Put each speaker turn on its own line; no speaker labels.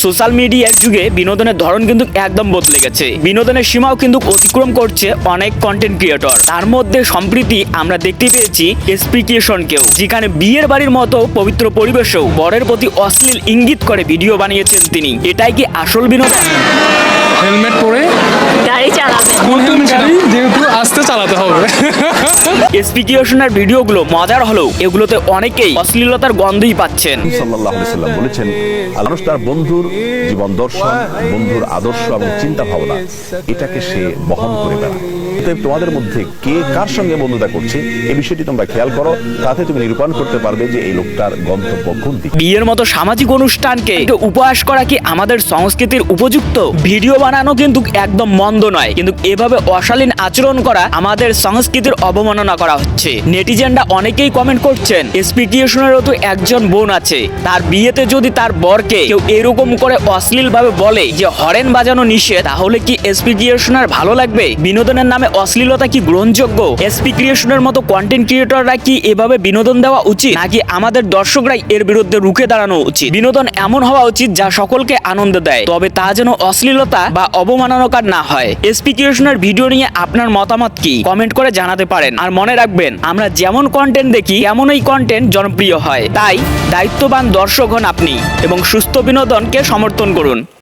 Social মিডিয়ার যুগে বিনোদনের ধরন কিন্তু একদম বদলে গেছে। বিনোদনের সীমাও কিন্তু অতিক্রম করছে অনেক কন্টেন্ট ক্রিয়েটর। তার মধ্যে সম্প্রতি আমরা দেখতে পেয়েছি এসপি ক্রিয়েশনকেও, যেখানে বিয়ের বাড়ির মতো পবিত্র পরিবেশেও বরের প্রতি অশ্লীল ইঙ্গিত করে ভিডিও বানিয়েছেন তিনি। এটাই কি আসল বিনোদন?
হেলমেট পরে
গাড়ি চালাবে।
নতুন গাড়ি যেহেতু আস্তে চালাতে হবে।
এসপি ক্রিয়েশনের ভিডিওগুলো মজার হলেও এগুলোতে অনেকেই অশ্লীলতার গন্ধই পাচ্ছেন।
সাল্লাল্লাহু আলাইহি সাল্লাম বলেছেন, মানুষ তার বন্ধুর জীবন দর্শন, বন্ধুর আদর্শ এবং চিন্তা ভাবনা এটাকে সে বহন করে বেড়ায়। তোমাদের মধ্যে কে কার সঙ্গে বন্ধুতা করছে এই বিষয়টি তোমরা খেয়াল করো, তাতে তুমি নিরূপণ করতে পারবে যে এই লোকটার গন্তব্য কোন দিকে।
বিয়ের মতো সামাজিক অনুষ্ঠানকে উপহাস করা কি আমাদের সংস্কৃতির উপযুক্ত? ভিডিও বানানো কিন্তু একদম মন্দ নয়, কিন্তু এভাবে অশালীন আচরণ করা আমাদের সংস্কৃতির অবমাননা করা হচ্ছে। নেটিজেনরা অনেকেই কমেন্ট করছেন, এসপি ক্রিয়েশনেরও তো একজন বোন আছে, তার বিয়েতে যদি তার বরকে কেউ এরকম করে অশ্লীল ভাবে বলে যে হরেন বাজানো নিষেধ, তাহলে কি এসপি ক্রিয়েশনের ভালো লাগবে? বিনোদনের নামে অশ্লীলতা কি গ্রহণযোগ্য? এসপি ক্রিয়েশনের মতো কন্টেন্ট ক্রিয়েটররা কি এভাবে বিনোদন দেওয়া উচিত, নাকি আমাদের দর্শকরাই এর বিরুদ্ধে রুখে দাঁড়ানো উচিত? বিনোদন এমন হওয়া উচিত যা সকলকে আনন্দ দেয়, তবে তা যেন অশ্লীলতা বা অবমাননাকার না হয়। এসপি ক্রিয়েশনের ভিডিও নিয়ে আপনার মতামত কি কমেন্ট করে জানাতে পারেন। আর মনে রাখবেন, আমরা যেমন কন্টেন্ট দেখি তেমনই কন্টেন্ট জনপ্রিয় হয়। তাই দায়িত্ববান দর্শক হন আপনি এবং সুস্থ বিনোদনকে সমর্থন করুন।